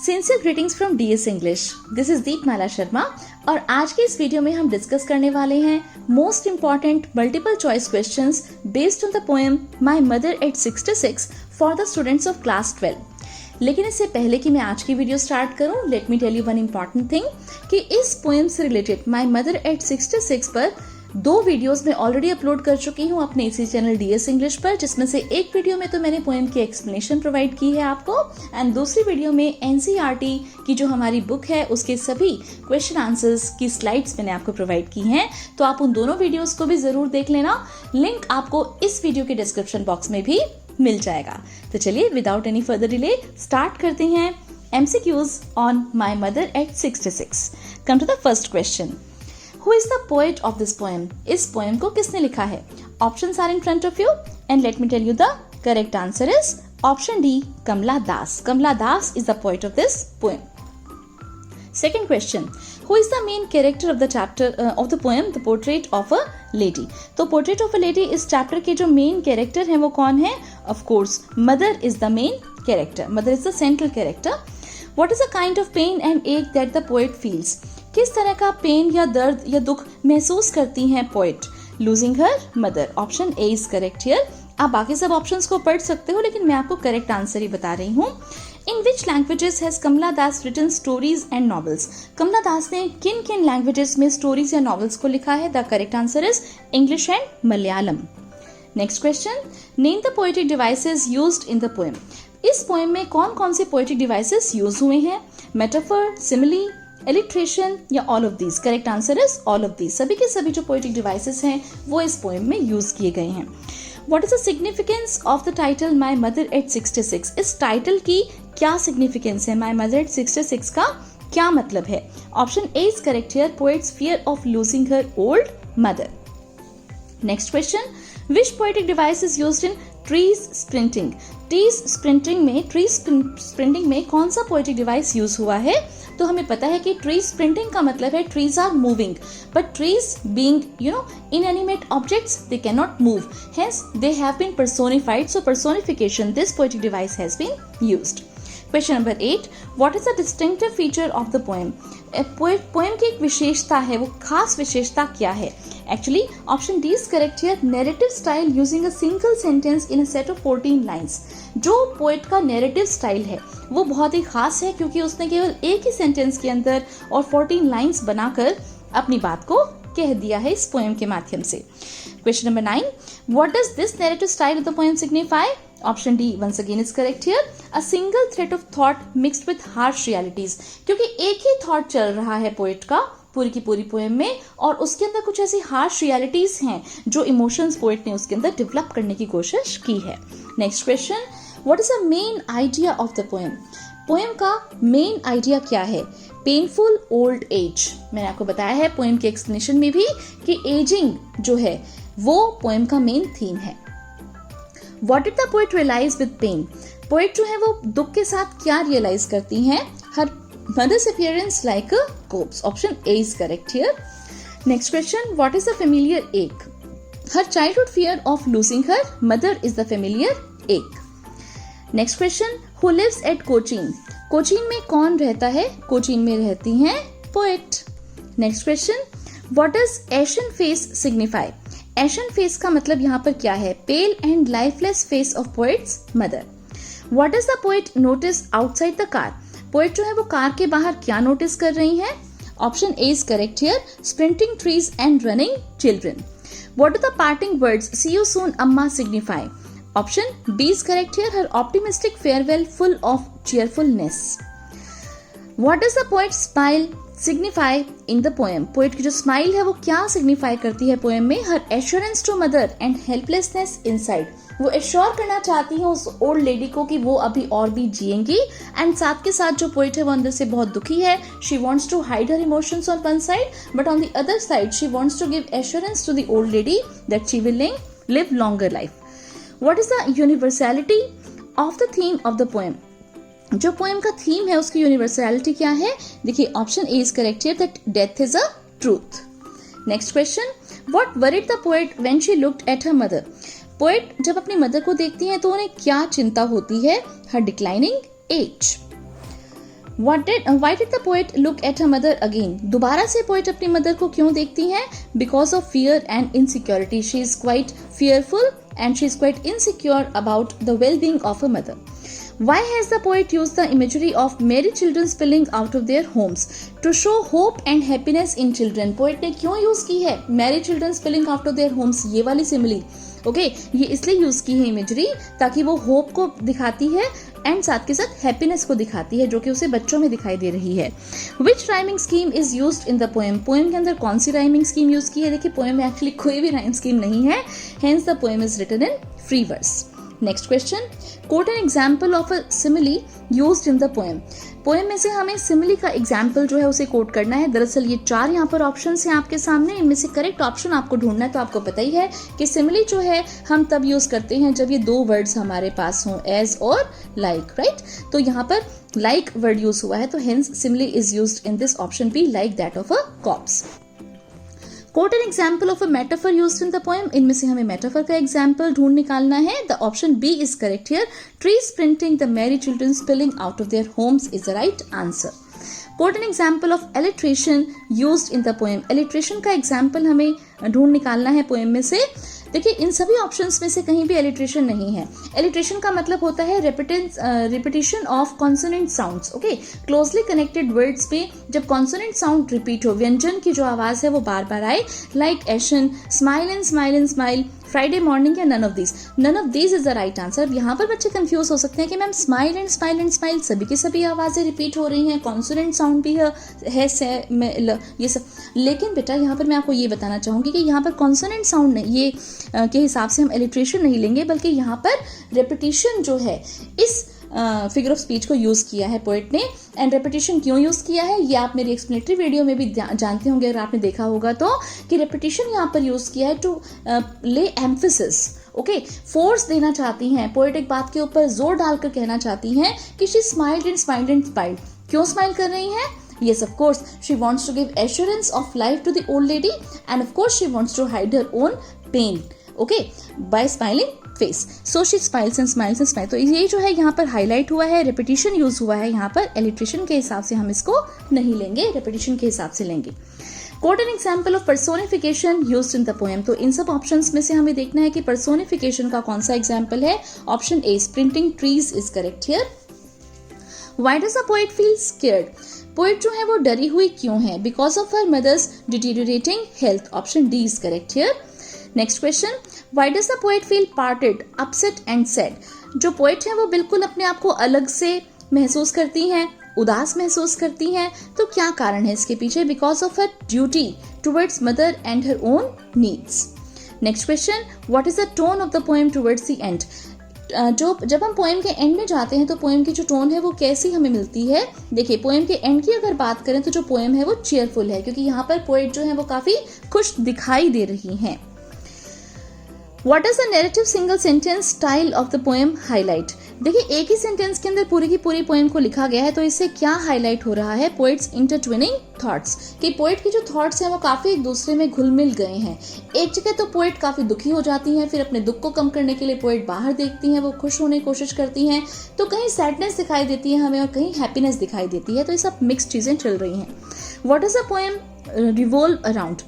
Sincere greetings from DS English. This is Deepmala Sharma और आज के इस वीडियो में हम डिस्कस करने वाले हैं most important multiple choice questions based on the poem my mother at 66 for the students of class 12। लेकिन इससे पहले कि मैं आज की वीडियो स्टार्ट करूं, let me tell you one important thing कि इस पोएम से रिलेटेड माय मदर एट 66 पर 2 वीडियोस मैं ऑलरेडी अपलोड कर चुकी हूँ अपने इसी चैनल डीएस इंग्लिश पर, जिसमें से एक वीडियो में तो मैंने पोएम की एक्सप्लेनेशन प्रोवाइड की है आपको एंड दूसरी वीडियो में एनसीईआरटी की जो हमारी बुक है उसके सभी क्वेश्चन आंसर्स की स्लाइड्स मैंने आपको प्रोवाइड की हैं। तो आप उन दोनों वीडियोस को भी जरूर देख लेना, लिंक आपको इस वीडियो के डिस्क्रिप्शन बॉक्स में भी मिल जाएगा। तो चलिए without any further delay start करते हैं MCQs on my mother at 66. Come to the first question. Who is the poet of this poem? इस poem को किसने लिखा है? Options are in front of you and let me tell you the correct answer is option D, Kamla Das. Kamla Das is the poet of this poem. Second question. Who is the main character of the chapter of the poem The Portrait of a Lady? तो Portrait of a Lady इस chapter के जो main character हैं वो कौन है? Of course, mother is the main character. Mother is the central character. What is the kind of pain and ache that the poet feels? किस तरह का पेन या दर्द या दुख महसूस करती हैं poet? Losing her mother. Option A is correct here. आप बाकी सब ऑप्शंस को पढ़ सकते हो, लेकिन मैं आपको करेक्ट आंसर ही बता रही हूँ। In which languages has Kamala Das written stories and novels? Kamala Das ने किन किन लैंग्वेजेस में स्टोरीज या नॉवेल्स को लिखा है? The correct answer is English and Malayalam. Next question, name the poetic devices used in the poem. इस पोएम में कौन कौन से पोएटिक डिवाइसेस यूज हुए हैं? मेटाफर, सिमिली, एलिट्रेशन या all of these? Correct answer is all of these. सभी के सभी जो पोएटिक डिवाइसेस हैं वो इस पोएम में यूज किए गए हैं। What is the significance of the title my mother at 66? इस टाइटल की क्या सिग्निफिकेंस है? माय मदर एट 66 का क्या मतलब है? Option A is correct here, poets fear of losing her old mother. Next question, which poetic device is used in trees sprinting? Trees sprinting में कौन सा पोएटिक डिवाइस यूज हुआ है? तो हमें पता है कि ट्री स्प्रिंटिंग का मतलब है trees are moving, but trees being inanimate objects, they cannot move, hence they have been personified. So personification, this poetic device has been used. Question number 8, what is the distinctive feature of the poem? Poem की एक विशेषता है, वो खास विशेषता क्या है? Actually, option D is correct here, narrative style using a single sentence in a set of 14 lines. जो पोएट का नैरेटिव स्टाइल है वो बहुत ही खास है, क्योंकि उसने केवल एक ही सेंटेंस के अंदर और 14 लाइन्स बनाकर अपनी बात को कह दिया है इस पोएम के माध्यम से। Question number 9, what does this narrative style of the poem signify? Option D once again is correct here, a single thread of thought mixed with harsh realities. क्योंकि एक ही थॉट चल रहा है पोएट का पूरी की पूरी पोएम में, और उसके अंदर कुछ ऐसी हार्श रियलिटीज हैं जो इमोशंस पोएट ने उसके अंदर डेवलप करने की कोशिश की है। Next question, what is the main idea of the poem? Poem का मेन आइडिया क्या है? Painful old age. मैंने आपको बताया है पोएम के एक्सप्लेनेशन में भी कि एजिंग जो है वो पोएम का मेन थीम है। What did the poet realise with pain? Poet जो है वो दुख के साथ क्या रियलाइज करती हैं? Her mother's appearance like a corpse. Option A is correct here. Next question, what is the familiar one? Her childhood fear of losing her mother is the familiar one. Next question, who lives at Cochin? Cochin में कौन रहता है? कोचीन में रहती हैं poet. Next question, what does ashen face signify? Ashen face का मतलब यहाँ पर क्या है? Pale and lifeless face of poets mother. What does the poet notice outside the car? Poet जो है वो कार के बाहर क्या नोटिस कर रही है? Option A is correct here, sprinting trees and running children. What do the parting words see you soon Amma signify? Option B is correct here, her optimistic farewell full of cheerfulness. What does the poet smile signify in the poem? Poet की जो smile है वो क्या signify करती है poem में? Her assurance to mother and helplessness inside. वो assure करना चाहती है उस ओल्ड लेडी को कि वो अभी और भी जिएंगी, एंड साथ के साथ जो पोएट है वो अंदर से बहुत दुखी है। She wants to hide her emotions on one side, but on the other side she wants to give assurance to the old lady that she will live longer life. What is the universality of the theme of the poem? जो poem का theme है उसकी universality क्या है? देखिए option A is correct here, that death is a truth. Next question, what worried the poet when she looked at her mother? Poet जब अपनी mother को देखती हैं तो उन्हें क्या चिंता होती है? Her declining age. Why did the poet look at her mother again? दोबारा से poet अपनी mother को क्यों देखती हैं? Because of fear and insecurity. She is quite fearful and she is quite insecure about the well-being of her mother. Why has the poet used the imagery of married children spilling out of their homes to show hope and happiness in children? Poet ने क्यों use की है married children spilling out of their homes, ये वाली simile? Okay ये इसलिए use की है इमेजरी ताकि वो होप को दिखाती है एंड साथ के साथ हैप्पीनेस को दिखाती है जो कि उसे बच्चों में दिखाई दे रही है. Which rhyming scheme is used in the poem? Poem के अंदर कौन सी राइमिंग स्कीम यूज की है? देखिए पोएम में एक्चुअली कोई भी राइम स्कीम नहीं है, hence the poem is written in free verse. Next question, quote an example of a simile used in the poem. Poem में से हमें सिमिली का एग्जाम्पल जो है उसे कोट करना है. दरअसल ये 4 यहाँ पर ऑप्शंस हैं आपके सामने, इनमें से करेक्ट ऑप्शन आपको ढूंढना है. तो आपको पता ही है कि सिमिली जो है हम तब यूज करते हैं जब ये 2 वर्ड्स हमारे पास हों, एज और लाइक, राइट. तो यहाँ पर लाइक वर्ड यूज हुआ है, तो hence simile is used in this option B, like that of a corpse. Quote an example of a metaphor used in the poem. इनमें से हमें मेटाफर का एग्जाम्पल ढूंढ निकालना है. The option B is correct here. Trees sprinting the merry children spilling out of their homes is the right answer. Quote an example of alliteration used in the poem. Alliteration का example हमें ढूंढ निकालना है poem में से. देखिए इन सभी options में से कहीं भी एलिट्रेशन नहीं है. एलिट्रेशन का मतलब होता है repetition of consonant sounds. Okay, closely connected words में जब कॉन्सोनेंट साउंड रिपीट हो, व्यंजन की जो आवाज है वो बार बार आए, like ashen, smile and smile, Friday morning या none of these is the right answer. यहाँ पर बच्चे कंफ्यूज हो सकते हैं कि मैम स्माइल एंड स्माइल सभी की सभी आवाजें रिपीट हो रही हैं, कॉन्सोनेंट साउंड भी है ये सब. लेकिन बेटा यहाँ पर मैं आपको ये बताना चाहूंगी कि यहाँ पर कॉन्सोनेंट साउंड नहीं, ये के हिसाब से हम एलिट्रेशन नहीं लेंगे, बल्कि यहाँ पर रेपिटेशन जो है इस फिगर ऑफ स्पीच को यूज किया है पोएट ने. एंड रेपिटेशन क्यों यूज किया है ये आप मेरी एक्सप्लेनेटरी वीडियो में भी जानते होंगे अगर आपने देखा होगा तो, कि रेपिटेशन यहाँ पर यूज किया है टू ले एम्फेसिस. ओके, फोर्स देना चाहती हैं पोएट, एक बात के ऊपर जोर डालकर कहना चाहती हैं कि शी स्माइल्ड एंड स्माइल्ड. क्यों स्माइल कर रही हैं? Yes, of course, she wants to give assurance of life to the old lady, and of course, she wants to hide her own pain. Okay, by smiling face. So she smiles and smiles and smiles. तो ये जो है यहाँ पर highlight हुआ है, repetition use हुआ है यहाँ पर. एलिट्रेशन के हिसाब से हम इसको नहीं लेंगे, रेपिटेशन के हिसाब से लेंगे. Quote an example of personification used in the poem. तो इन सब ऑप्शंस में से हमें देखना है कि पर्सोनिफिकेशन का कौन सा एग्जाम्पल है. Option A, sprinting trees is correct here. Why does the poet feel scared? Poet जो है वो डरी हुई क्यों है? Because of her mother's deteriorating health. Option D is correct here. Next question, why does the poet feel parted, upset and sad? जो poet है वो बिल्कुल अपने आप को अलग से महसूस करती हैं, उदास महसूस करती हैं. तो क्या कारण है इसके पीछे? Because of her duty towards mother and her own needs. Next question, what is the tone of the poem towards the end? जब हम पोएम के एंड में जाते हैं तो पोएम की जो टोन है वो कैसी हमें मिलती है? देखिए पोएम के एंड की अगर बात करें तो जो पोएम है वो चीयरफुल है, क्योंकि यहाँ पर पोएट जो है वो काफी खुश दिखाई दे रही हैं. What does the narrative single sentence style of the poem highlight? देखिए एक ही सेंटेंस के अंदर पूरी की पूरी पोएम को लिखा गया है, तो इससे क्या हाईलाइट हो रहा है? पोएट्स इंटरट्विनिंग थॉट्स, कि पोएट की जो थॉट्स हैं वो काफी एक दूसरे में घुल मिल गए हैं. एक जगह तो पोएट काफी दुखी हो जाती हैं, फिर अपने दुख को कम करने के लिए पोएट बाहर देखती हैं, वो खुश होने की कोशिश करती हैं, तो कहीं सैडनेस दिखाई देती है हमें और कहीं हैप्पीनेस दिखाई देती है. तो ये सब मिक्स चीजें चल रही हैं. What is a poem revolve around?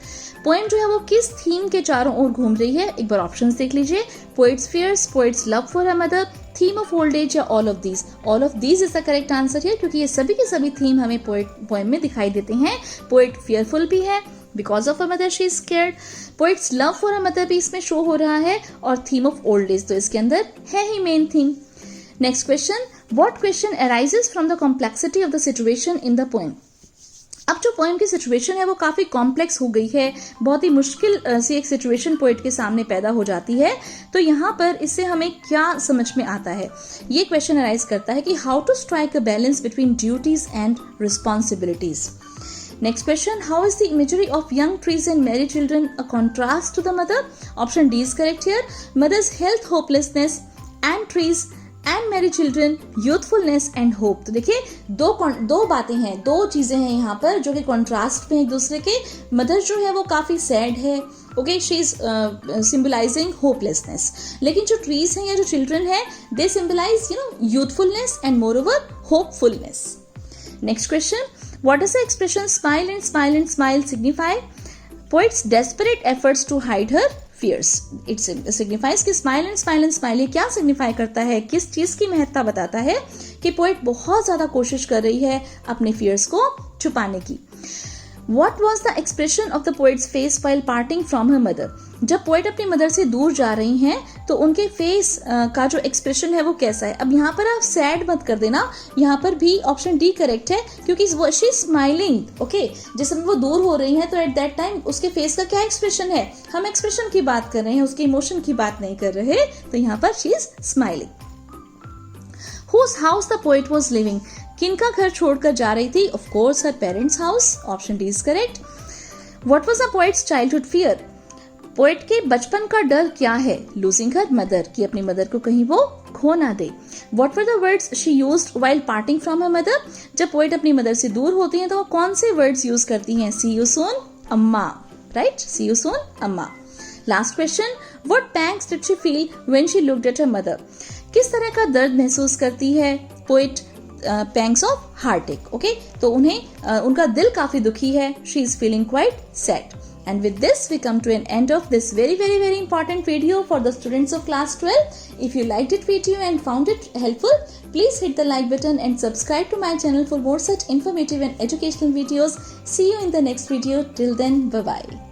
Poem जो है वो किस थीम के चारों ओर घूम रही है? एक बार ऑप्शंस देख लीजिए. Poet's fears, poet's love for a mother, theme of old age या all of these. All of these is the correct answer है, क्योंकि ये सभी के सभी थीम हमें पोएम में दिखाई देते हैं. पोएट फियरफुल भी है, because of a mother she is scared. Poets love for a mother भी इसमें शो हो रहा है, और थीम ऑफ ओल्ड एज तो इसके अंदर है ही main theme. Next question, what question arises from the complexity of the situation in the poem? अब जो पोएम की सिचुएशन है वो काफ़ी कॉम्प्लेक्स हो गई है, बहुत ही मुश्किल सी एक सिचुएशन पोएट के सामने पैदा हो जाती है. तो यहाँ पर इससे हमें क्या समझ में आता है? ये क्वेश्चन अराइज करता है कि how to strike a balance between duties and responsibilities. Next question, how is the imagery of young trees and merry children a contrast to the mother? Option D is correct here. Mother's health, hopelessness and trees and merry children, youthfulness and hope. तो देखिए दो बातें हैं, दो चीजें हैं यहाँ पर जो कि कॉन्ट्रास्ट में एक दूसरे के. मदर जो है वो काफी सैड है, okay, she is symbolising hopelessness. लेकिन जो ट्रीज हैं या जो चिल्ड्रन है, they symbolise youthfulness and moreover hopefulness. Next question. What does the expression smile and smile signify? Poet's desperate efforts to hide her fears. It signifies कि smile and smile ये क्या signify करता है, किस चीज की महत्ता बताता है कि पोएट बहुत ज्यादा कोशिश कर रही है अपने fears को छुपाने की. What was the expression of the poet's face while parting from her mother? जब पोएट अपनी मदर से दूर जा रही हैं तो उनके फेस का जो एक्सप्रेशन है वो कैसा है. अब यहाँ पर आप सैड मत कर देना, यहाँ पर भी ऑप्शन डी करेक्ट है क्योंकि शी स्माइलिंग. ओके, जिस समय वो दूर हो रही हैं तो एट दैट टाइम उसके फेस का क्या एक्सप्रेशन है, हम एक्सप्रेशन की बात कर रहे हैं, उसके इमोशन की बात नहीं कर रहे, तो यहाँ पर she is smiling. Whose house the poet was living? किनका घर छोड़कर जा रही थी? Of course her parents' house. Option D is correct. What was the poet's childhood fear? Poet के बचपन का डर क्या है? Losing her mother, कि अपनी मदर को कहीं वो खो ना दे. What were the words she used while parting from her mother? जब पोएट अपनी मदर से दूर होती हैं तो वो कौन से वर्ड्स यूज करती हैं? See you soon, अम्मा. Right? See you soon, अम्मा. Last question. What pangs did she feel when she looked at her mother? किस तरह का दर्द महसूस करती है poet? Pangs of Heartect. Okay, तो उन्हें उनका दिल काफी दुखी है. She is feeling quite sad. And with this, we come to an end of this very important video for the students of class 12. If you liked it video and found it helpful, please hit the like button and subscribe to my channel for more such informative and educational videos. See you in the next video. Till then, bye-bye.